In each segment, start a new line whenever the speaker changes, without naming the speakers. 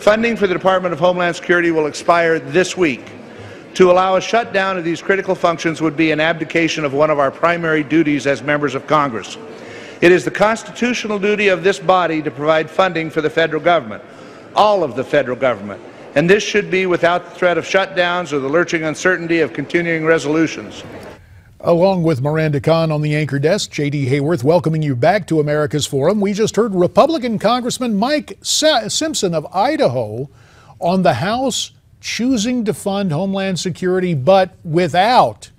Funding for the Department of Homeland Security will expire this week. To allow a shutdown of these critical functions would be an abdication of one of our primary duties as members of Congress. It is the constitutional duty of this body to provide funding for the federal government, all of the federal government, and this should be without the threat of shutdowns or the lurching uncertainty of continuing resolutions.
Along with Miranda Kahn on the anchor desk, J.D. Hayworth welcoming you back to America's Forum. We just heard Republican Congressman Mike Simpson of Idaho on the House choosing to fund Homeland Security, but without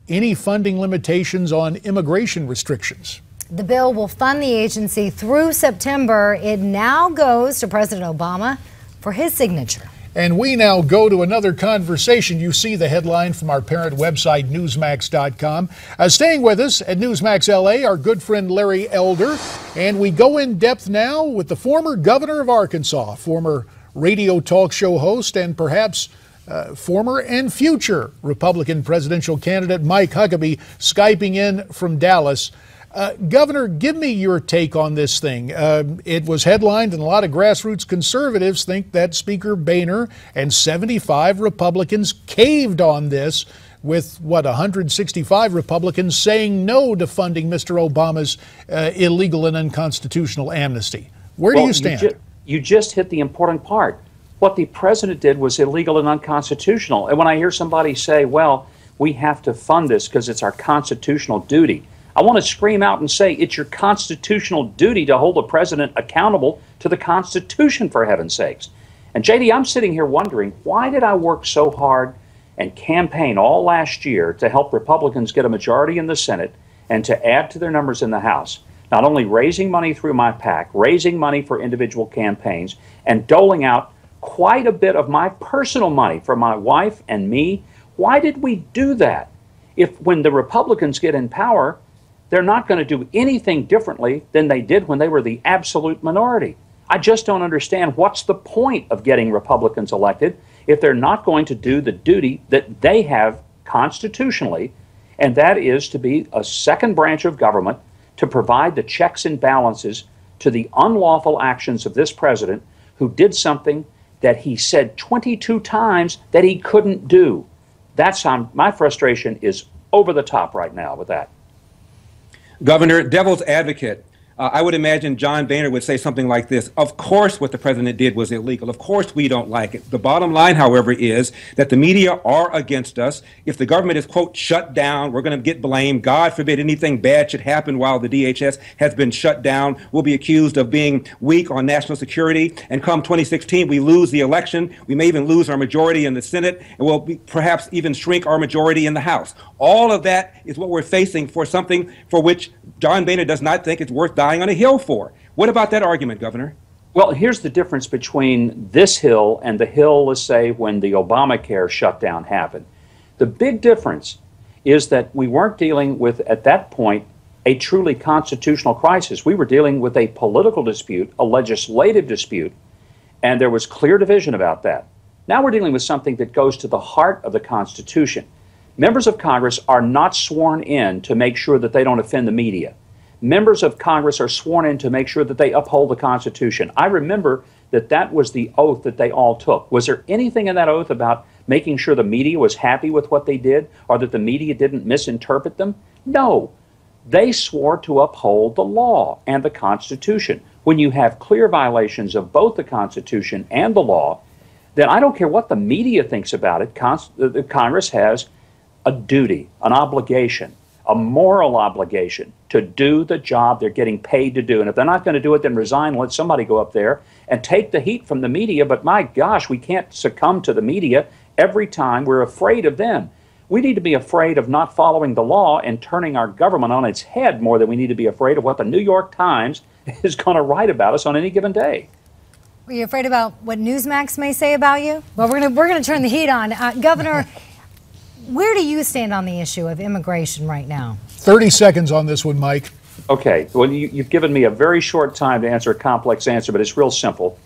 any funding limitations on immigration restrictions.
The bill will fund the agency through September. It now goes to President Obama for his signature.
And we now go to another conversation. You see the headline from our parent website, Newsmax.com. Staying with us at Newsmax LA, our good friend Larry Elder. And we go in depth now with the former governor of Arkansas, former radio talk show host, and perhaps former and future Republican presidential candidate Mike Huckabee, Skyping in from Dallas. Governor, give me your take on this thing. It was headlined, and a lot of grassroots conservatives think that Speaker Boehner and 75 Republicans caved on this, with, 165 Republicans saying no to funding Mr. Obama's illegal and unconstitutional amnesty. Where do you stand?
You just hit the important part. What the president did was illegal and unconstitutional. And when I hear somebody say, well, we have to fund this because it's our constitutional duty, I want to scream out and say it's your constitutional duty to hold the president accountable to the Constitution, for heaven's sakes. And JD, I'm sitting here wondering, why did I work so hard and campaign all last year to help Republicans get a majority in the Senate and to add to their numbers in the House? Not only raising money through my PAC, raising money for individual campaigns, and doling out quite a bit of my personal money for my wife and me. Why did we do that? If when the Republicans get in power, they're not going to do anything differently than they did when they were the absolute minority. I just don't understand what's the point of getting Republicans elected if they're not going to do the duty that they have constitutionally, and that is to be a second branch of government to provide the checks and balances to the unlawful actions of this president who did something that he said 22 times that he couldn't do. That's how my frustration is over the top right now with that.
Governor, devil's advocate, I would imagine John Boehner would say something like this. Of course what the president did was illegal. Of course we don't like it. The bottom line, however, is that the media are against us. If the government is, quote, shut down, we're going to get blamed. God forbid anything bad should happen while the DHS has been shut down. We'll be accused of being weak on national security. And come 2016, we lose the election. We may even lose our majority in the Senate, and we'll perhaps even shrink our majority in the House. All of that is what we're facing for something for which John Boehner does not think it's worth dying on a hill for. What about that argument, Governor?
Well, here's the difference between this hill and the hill, let's say, when the Obamacare shutdown happened. The big difference is that we weren't dealing with, at that point, a truly constitutional crisis. We were dealing with a political dispute, a legislative dispute, and there was clear division about that. Now we're dealing with something that goes to the heart of the Constitution. Members of Congress are not sworn in to make sure that they don't offend the media. Members of Congress are sworn in to make sure that they uphold the Constitution. I remember that that was the oath that they all took. Was there anything in that oath about making sure the media was happy with what they did or that the media didn't misinterpret them? No. They swore to uphold the law and the Constitution. When you have clear violations of both the Constitution and the law, then I don't care what the media thinks about it. Congress has a duty, an obligation, a moral obligation to do the job they're getting paid to do. And if they're not going to do it, then resign, let somebody go up there and take the heat from the media. But my gosh, we can't succumb to the media every time. We're afraid of them. We need to be afraid of not following the law and turning our government on its head more than we need to be afraid of what the New York Times is going to write about us on any given day.
Are you afraid about what Newsmax may say about you? Well, we're gonna turn the heat on. Governor, where do you stand on the issue of immigration right now?
30 seconds on this one, Mike.
Okay, well, you've given me a very short time to answer a complex answer, but it's real simple.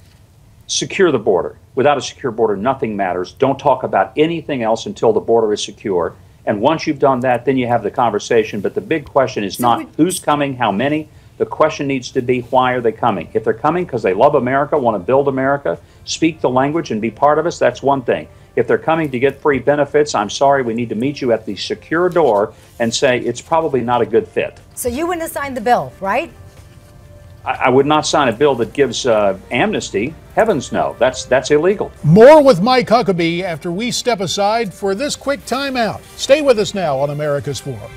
Secure the border. Without a secure border, nothing matters. Don't talk about anything else until the border is secure. And once you've done that, then you have the conversation. But the big question is not who's coming, how many. The question needs to be, why are they coming? If they're coming because they love America, want to build America, speak the language and be part of us, that's one thing. If they're coming to get free benefits, I'm sorry, we need to meet you at the secure door and say it's probably not a good fit.
So you wouldn't have signed the bill, right?
I would not sign a bill that gives amnesty. Heavens no, that's illegal.
More with Mike Huckabee after we step aside for this quick timeout. Stay with us now on America's Forum.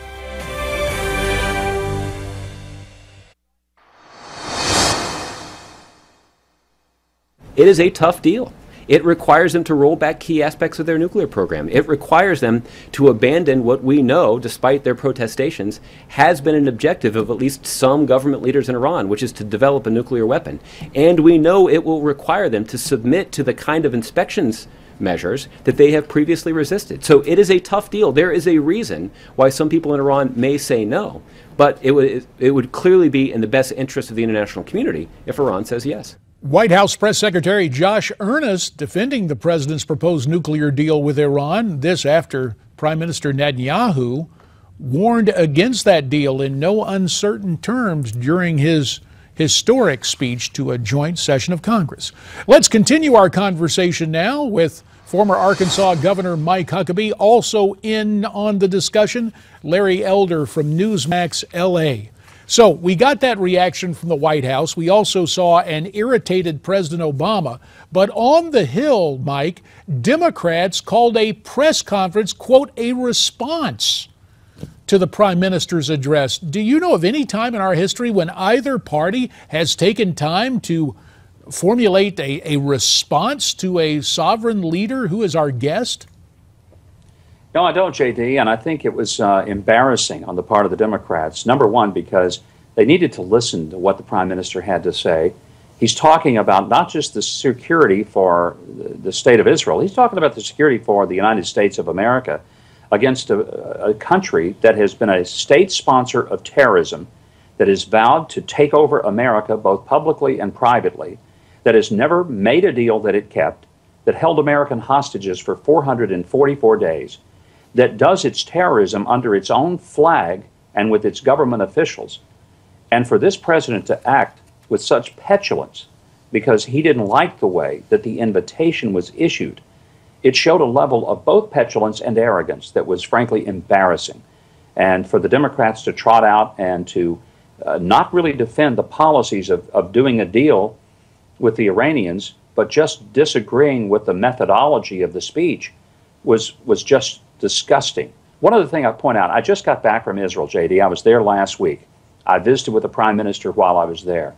It is a tough deal. It requires them to roll back key aspects of their nuclear program. It requires them to abandon what we know, despite their protestations, has been an objective of at least some government leaders in Iran, which is to develop a nuclear weapon. And we know it will require them to submit to the kind of inspections measures that they have previously resisted. So it is a tough deal. There is a reason why some people in Iran may say no, but it would clearly be in the best interest of the international community if Iran says yes.
White House Press Secretary Josh Earnest defending the president's proposed nuclear deal with Iran. This after Prime Minister Netanyahu warned against that deal in no uncertain terms during his historic speech to a joint session of Congress. Let's continue our conversation now with former Arkansas Governor Mike Huckabee. Also in on the discussion, Larry Elder from Newsmax LA. So we got that reaction from the White House. We also saw an irritated President Obama. But on the Hill, Mike, Democrats called a press conference, quote, a response to the Prime Minister's address. Do you know of any time in our history when either party has taken time to formulate a response to a sovereign leader who is our guest?
No, I don't, J.D., and I think it was embarrassing on the part of the Democrats. Number one, because they needed to listen to what the Prime Minister had to say. He's talking about not just the security for the state of Israel, he's talking about the security for the United States of America against a country that has been a state sponsor of terrorism, that has vowed to take over America both publicly and privately, that has never made a deal that it kept, that held American hostages for 444 days, that does its terrorism under its own flag and with its government officials. And for this president to act with such petulance because he didn't like the way that the invitation was issued, it showed a level of both petulance and arrogance that was frankly embarrassing. And for the Democrats to trot out and to not really defend the policies of doing a deal with the Iranians, but just disagreeing with the methodology of the speech was just disgusting. One other thing I point out, I just got back from Israel, J.D. I was there last week. I visited with the Prime Minister while I was there.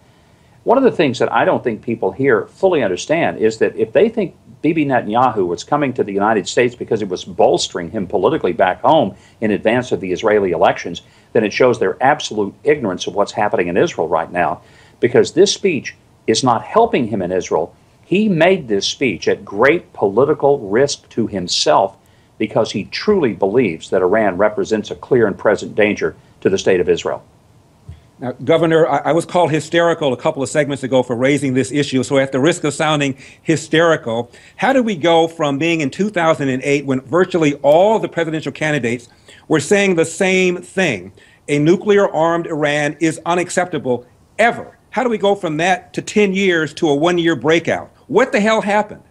One of the things that I don't think people here fully understand is that if they think Bibi Netanyahu was coming to the United States because it was bolstering him politically back home in advance of the Israeli elections, then it shows their absolute ignorance of what's happening in Israel right now, because this speech is not helping him in Israel. He made this speech at great political risk to himself because he truly believes that Iran represents a clear and present danger to the state of Israel.
Now, Governor, I was called hysterical a couple of segments ago for raising this issue. So at the risk of sounding hysterical, how did we go from being in 2008 when virtually all the presidential candidates were saying the same thing? A nuclear-armed Iran is unacceptable ever. How do we go from that to 10 years to a one-year breakout? What the hell happened?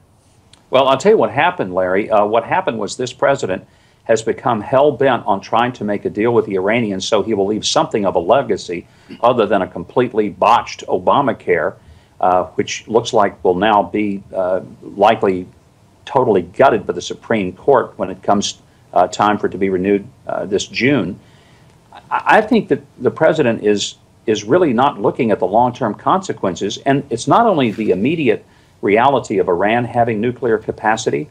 Well, I'll tell you what happened, Larry. What happened was this president has become hell-bent on trying to make a deal with the Iranians so he will leave something of a legacy other than a completely botched Obamacare, which looks like will now be likely totally gutted by the Supreme Court when it comes time for it to be renewed this June. I think that the president is really not looking at the long-term consequences, and it's not only the immediate reality of Iran having nuclear capacity,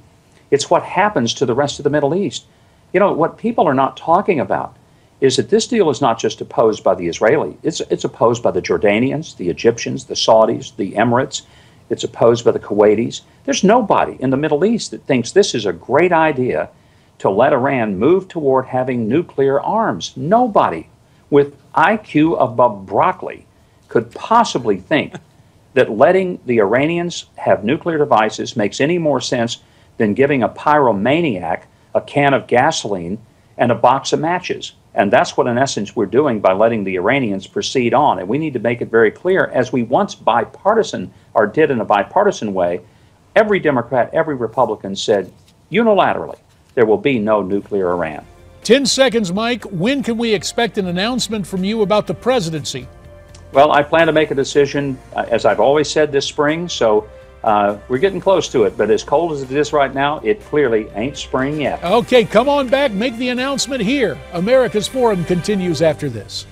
it's what happens to the rest of the Middle East. You know, what people are not talking about is that this deal is not just opposed by the Israelis, it's opposed by the Jordanians, the Egyptians, the Saudis, the Emirates, it's opposed by the Kuwaitis. There's nobody in the Middle East that thinks this is a great idea to let Iran move toward having nuclear arms. Nobody with IQ above broccoli could possibly think that letting the Iranians have nuclear devices makes any more sense than giving a pyromaniac a can of gasoline and a box of matches. And that's what, in essence, we're doing by letting the Iranians proceed on. And we need to make it very clear, as we once bipartisan, or did in a bipartisan way, every Democrat, every Republican said unilaterally, there will be no nuclear Iran.
10 seconds, Mike. When can we expect an announcement from you about the presidency?
Well, I plan to make a decision, as I've always said, this spring. So we're getting close to it. But as cold as it is right now, it clearly ain't spring yet.
Okay, come on back. Make the announcement here. America's Forum continues after this.